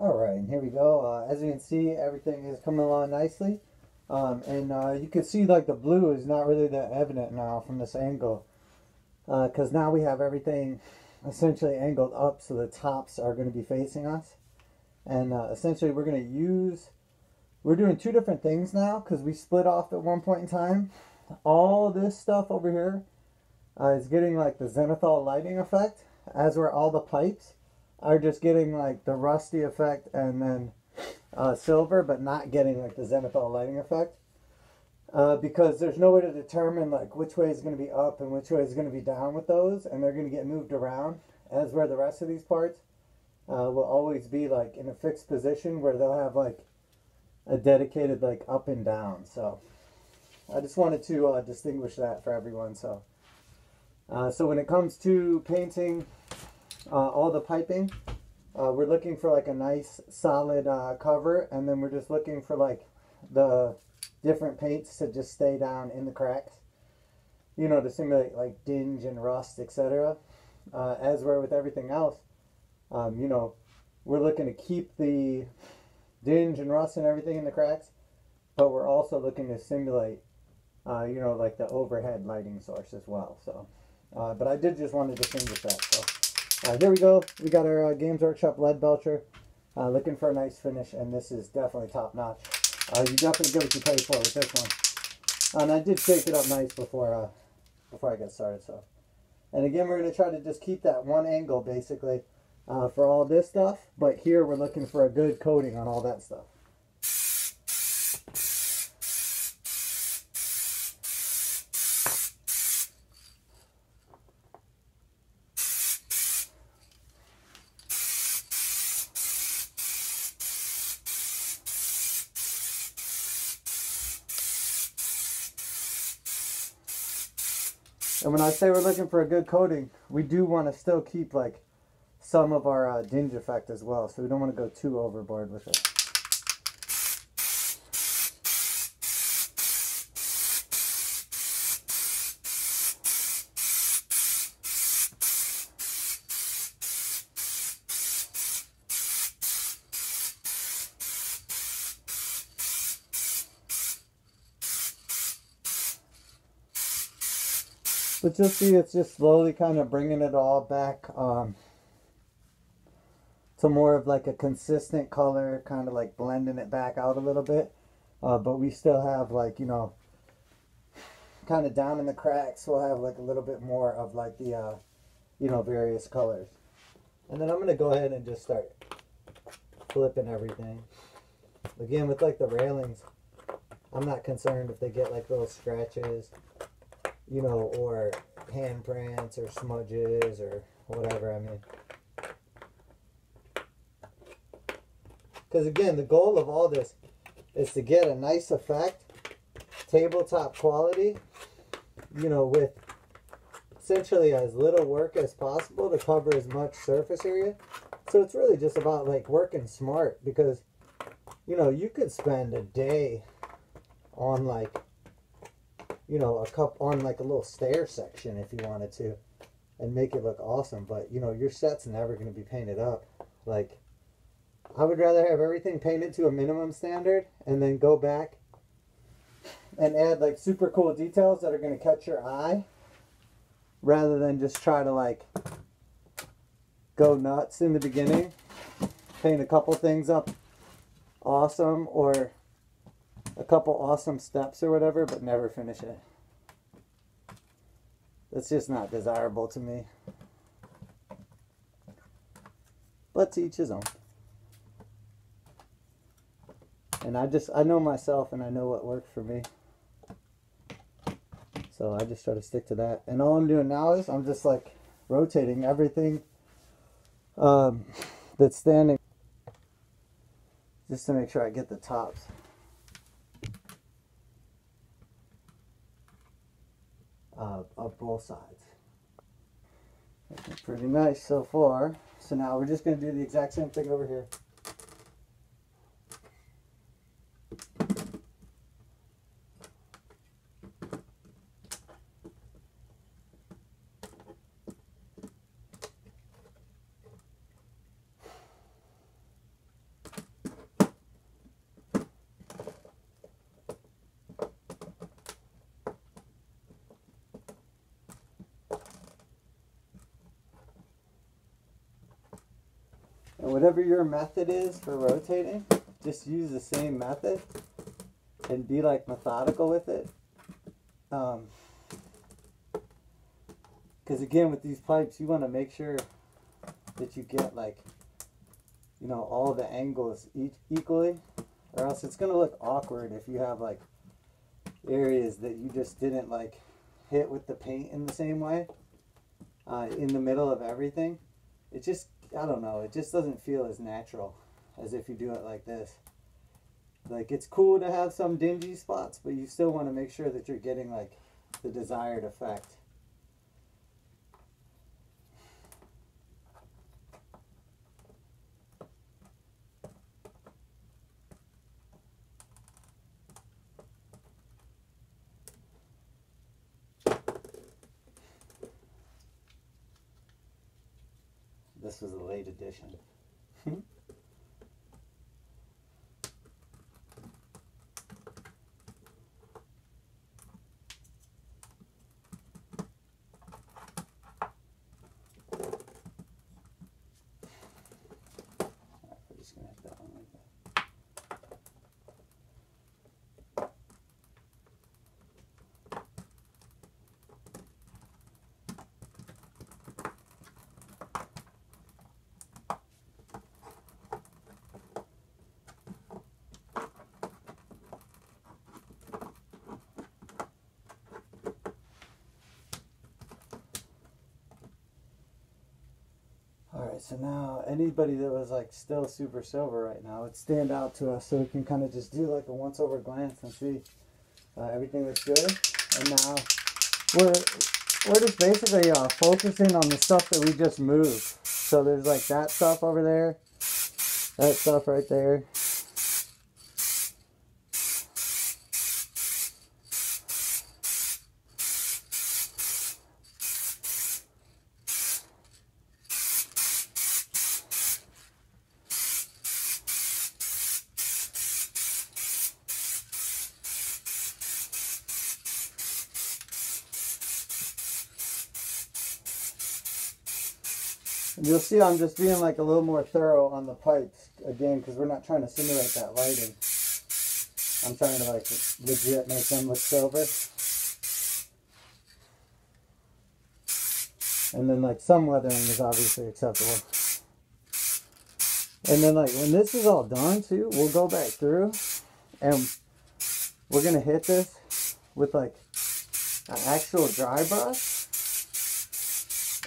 Alright, and here we go. As you can see, everything is coming along nicely. You can see like the blue is not really that evident now from this angle. Because now we have everything essentially angled up so the tops are going to be facing us. And essentially we're doing two different things now because we split off at one point in time. All this stuff over here is getting like the zenithal lighting effect, as were all the pipes are just getting like the rusty effect and then silver, but not getting like the zenithal lighting effect. Because there's no way to determine like which way is going to be up and which way is going to be down with those, and they're going to get moved around, as where the rest of these parts will always be like in a fixed position where they'll have like a dedicated like up and down. So I just wanted to distinguish that for everyone. So when it comes to painting all the piping, we're looking for like a nice solid cover, and then we're just looking for like the different paints to just stay down in the cracks, you know, to simulate like dinge and rust, etc. As we're with everything else, you know, we're looking to keep the dinge and rust and everything in the cracks, but we're also looking to simulate, you know, like the overhead lighting source as well. So, but I did just want to distinguish that. So, here we go. We got our Games Workshop Leadbelcher, looking for a nice finish, and this is definitely top notch. You definitely get what you pay for with this one. And I did shake it up nice before I got started. So, and again, we're going to try to just keep that one angle basically for all this stuff, but here we're looking for a good coating on all that stuff. And when I say we're looking for a good coating, we do want to still keep like some of our dinge effect as well, so we don't want to go too overboard with it. But you'll see it's just slowly kind of bringing it all back to more of like a consistent color, kind of like blending it back out a little bit. But we still have like, you know, kind of down in the cracks, we'll have like a little bit more of like the, you know, various colors. And then I'm going to go ahead and just start flipping everything. Again, with like the railings, I'm not concerned if they get like little scratches, you know, or handprints or smudges or whatever. I mean, because again, the goal of all this is to get a nice effect, tabletop quality, you know, with essentially as little work as possible to cover as much surface area. So it's really just about like working smart, because, you know, you could spend a day on like, you know, on like a little stair section if you wanted to, and make it look awesome. But, you know, your set's never going to be painted up. Like, I would rather have everything painted to a minimum standard and then go back and add like super cool details that are going to catch your eye, rather than just try to like go nuts in the beginning, paint a couple things up awesome, or a couple awesome steps or whatever, but never finish it. That's just not desirable to me. But to each his own. And I know myself, and I know what works for me. So I just try to stick to that. And all I'm doing now is I'm just like rotating everything that's standing, just to make sure I get the tops. Of both sides. Looking pretty nice so far. So now we're just going to do the exact same thing over here. And whatever your method is for rotating, just use the same method and be like methodical with it. Because again, with these pipes, you want to make sure that you get like, you know, all the angles equally, or else it's going to look awkward if you have like areas that you just didn't like hit with the paint in the same way in the middle of everything. It just, I don't know, it just doesn't feel as natural as if you do it like this. Like, it's cool to have some dingy spots, but you still want to make sure that you're getting like the desired effect. This was a late edition. We're just gonna hit that one like that. Alright, so now anybody that was like still super silver right now would stand out to us so we can kind of just do like a once over glance and see everything looks good. And now we're just basically focusing on the stuff that we just moved. So there's like that stuff over there, that stuff right there. And you'll see I'm just being like a little more thorough on the pipes, again, because we're not trying to simulate that lighting. I'm trying to like legit make them look silver. And then like some weathering is obviously acceptable. And then like when this is all done too, we'll go back through and we're going to hit this with like an actual dry brush.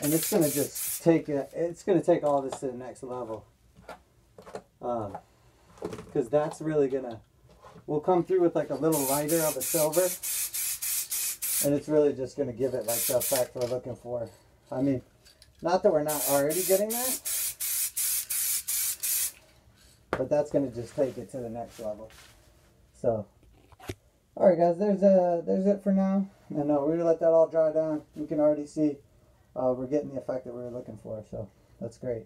And it's going to just take it, it's going to take all this to the next level. Because that's really going to, we'll come through with like a little lighter of a silver. And it's really just going to give it like the effect we're looking for. I mean, not that we're not already getting that, but that's going to just take it to the next level. So, alright guys, there's it for now. And we're going to let that all dry down. You can already see we're getting the effect that we were looking for, so that's great.